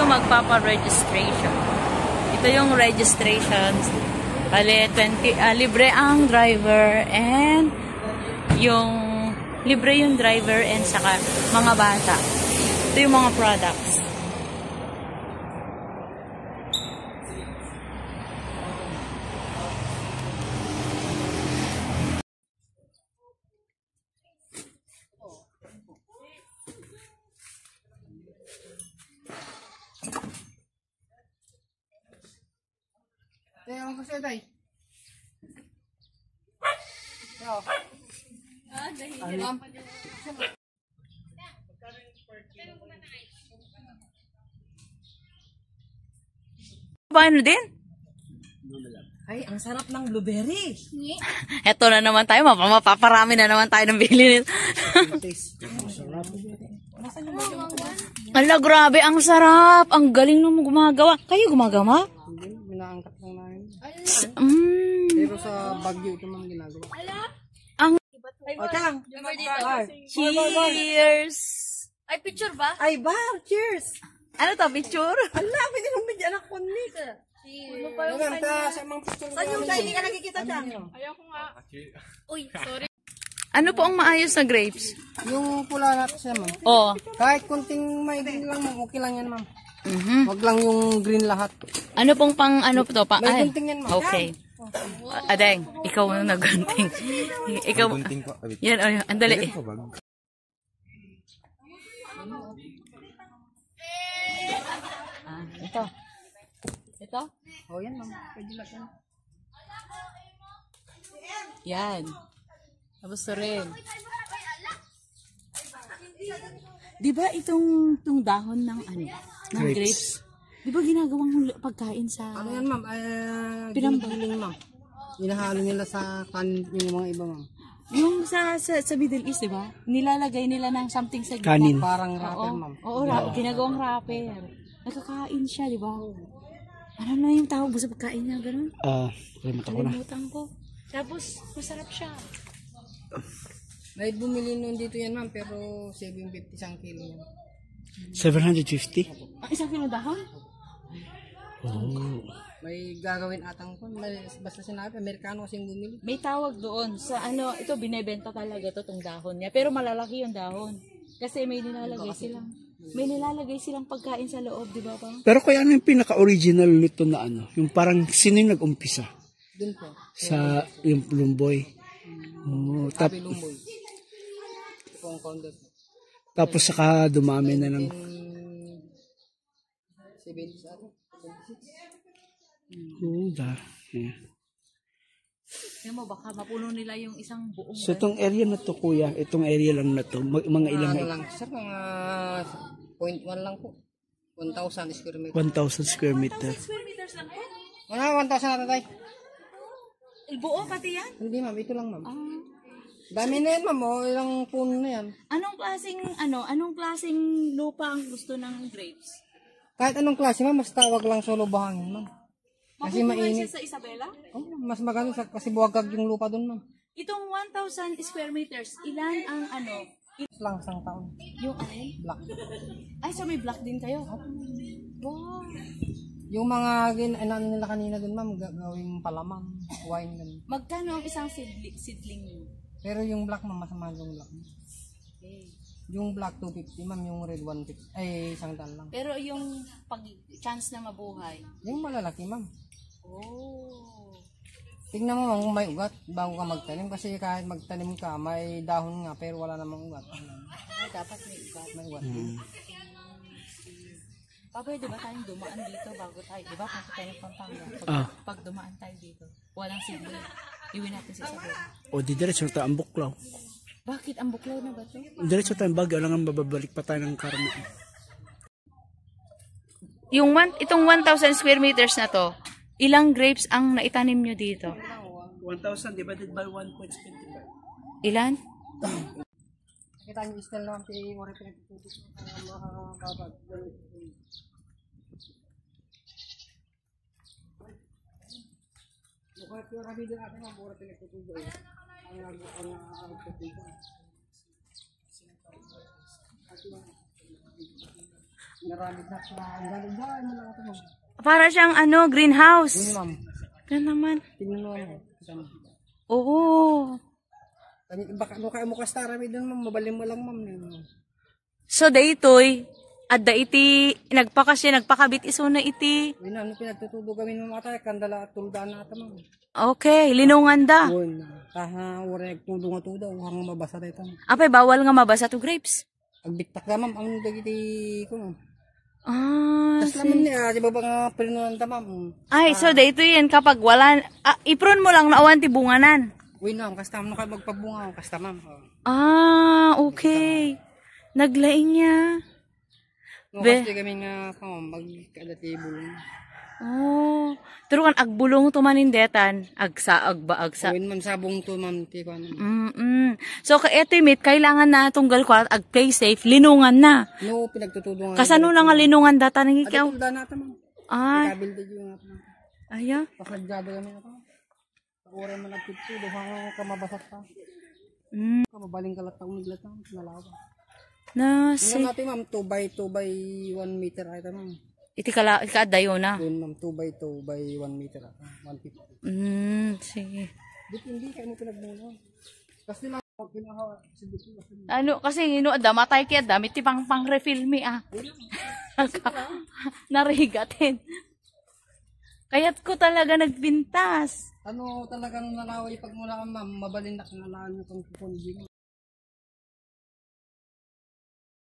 magpapa-registration. Ito yung registration. Bale, libre ang driver and libre yung driver and saka mga bata. Ito yung mga products. Ang kasi tay. Paano din? Ay, ang sarap ng blueberry. Eto na naman tayo, mapaparami na naman tayo ng bili nito. Ala, grabe, ang sarap. Ang galing nung gumagawa. Kayo gumagawa? Hindi, minaangkat lang namin. Mm. Pero sa Baguio ito mang ginagawa. Ang Tang. cheers! Ay, picture ba? Ay, bar, cheers. Ano to, picture? Ala, pwede nung medyo anak ko ni. Ano pa yung Alam ka sa mga picture. Saan yung tayo? Hindi ka nakikita dyan. Ayaw ko nga. Uy, sorry. Ano po ang maayos na grapes? Yung pula natin siya, ma'am. Oh. Kahit kunting maiging lang, ma'am. Okay lang yan, ma'am. Wag lang yung green lahat. Ano pong pang ano to? May gunting yan, ma'am. Okay. Adeng, ikaw ang nagunting. Ikaw. Yan, andali. Ito. Ito? Oh, yan, ma'am. Pwede lang yan. Yan. Tapos to rin. Di ba itong dahon ng ano? Ng grapes? Di ba ginagawang pagkain sa... Ano yan, ma'am? Pinambaling, ma'am. Inahalo nila sa kanin yung mga iba, ma'am. Yung sa Middle East, di ba? Nilalagay nila ng something sa gitna. Kanin. Parang wrapper, ma'am. Oo, ginagawang wrapper. Nakakain siya, di ba? Ano na yung tawag mo sa pagkain niya, gano'n? Kalimutan ko. Tapos, masarap siya. May bumili nun dito yan, ma'am, pero 750 isang kilo yan. 750? Ang isang kilo dahon? Oh. May gagawin atang po. Basta sinabi, Amerikano kasing bumili. May tawag doon. Sa ano, ito binebenta talaga to tong dahon niya. Pero malalaki yung dahon. Kasi may nilalagay silang pagkain sa loob, di ba pa? Pero kaya ano yung pinaka-original nito na ano? Yung parang sino yung nag-umpisa? Doon po. Sa yung Lumboy. Oh, Happy Lumboy. Ito po ang founder. Tapos saka dumami na ng... 70 sa atin. 76. Oh, yeah. Kaya mo, baka mapuno nila yung isang buong... So itong area na to, kuya, itong area lang na to, mga ilang... Ano lang, sir, mga 0.1 lang po. 1,000 square meter. 1,000 square meter. Square meters lang po? 1,000 natin tayo. Buo pati yan? Hindi, ma'am, ito lang, ma'am. Dami na yan, ma'am. O, ilang puno na yan. Anong klaseng lupa ang gusto ng grapes? Kahit anong klase, ma'am, mas tawag lang solo bahangin, ma'am. Kasi Mapupunan mainit. siya sa Isabela? Oh, mas maganda kasi buwagag yung lupa doon, ma'am. Itong 1,000 square meters, ilan ang ano? Lang isang taon. Yung alin? Black. Ay, so may black din kayo? Wow. Yung mga ano nila kanina doon, ma'am, gawing palaman, wine, ganun. Magkano ang isang seedling niyo? Pero yung black, ma'am, mas mahal yung black. Okay. Yung black 250, ma'am, yung red 150. Ay, isang daan lang. Pero yung chance na mabuhay? Yung malalaki, ma'am. Oh. Tignan mo, ma'am, kung may ugat bago ka magtanim. Kasi kahit magtanim ka, may dahon nga, pero wala namang ugat. Ay, dapat may ugat. May ugat. Pabay, di ba tayong dumaan dito bago tayo? Di ba punta tayo ng Pampanga? Pag dumaan tayo dito, walang seedling. Iwi natin sa Isabela. O di diretso tayo ang buklaw. Bakit? Ang buklaw na ba ito? Diretso tayo ang Baguio, lang ang babalik pa tayo ng karma. Itong 1,000 square meters na to, ilang grapes ang naitanim nyo dito? 1,000 divided by 1.25. Ilan? Kita niyo istel naman pi ore pinagtututok ng mga babag. Mukha ko rabi din atin ang ore pinagtututok. Ang Naramid na sa ang galing dyan mo lang ito ma'am. Para siyang ano, Yun greenhouse. ma'am. Yan naman. Tingnan mo ma'am. Oo. Baka ano kayo mo kastarami doon ma'am. Mabalim mo lang ma'am. So, daytoy, adda iti, nagpakabit iso na iti. Yun na, ano pinagtutudo gawin mo matay. Kandala at tuldaan na ito ma'am. Okay, linungan da. Yun. Taha, wala nagtudo nga tudo. Hanggang mabasa na ito. Apay, bawal nga mabasa to grapes. Agbiktak ka ma'am. Ang dagiti ko ma'am. Ah, Tas naman niya. Di ba ba nga pinunan ta ma'am? ay, so daytoy yan kapag wala, ipron mo lang na awan ti bunganan. Uy na, kasta mo na kayo magpabunga. Kasta ma'am. Ah, okay. Naglaing niya. No, Be. kasi kami nga magkadati bulong. Oh, pero kan agbulong tumanindetan, agsa. Uy ma'am, sabong to ma'am. Ti ko ano. So, eto mit, kailangan na tunggal ko at ag-play safe, linungan na. No, pinagtutudo nga. Kasano na nga linungan data ng Ikaw? ikaw? Tuldaan na ito ma'am. Ay, Kabilda yung nga ito. aya. Pasadyado kami na ito. Pag-ura man nagtitudo. Hanggang kamabasat pa. Kamabaling kalat taong naglatang. Nalawa. Na, Ngayon si, natin ma'am, 2 by 2 by 1 meter ito ma'am. iti kaadayo na. Yun ma'am, 2 by 2 by 1 meter ito. 150. Sige. Dito hindi kayo mo pinagmuna. Kasi lang, pag pinahawa, Ano, kasi ada matay kaya damit ti pang refill me Narigatin. Kaya't ko talaga nagbintas. ano talagang nalaway pag mula ka ma'am, mabalindak na laan mo itong kukundi mo.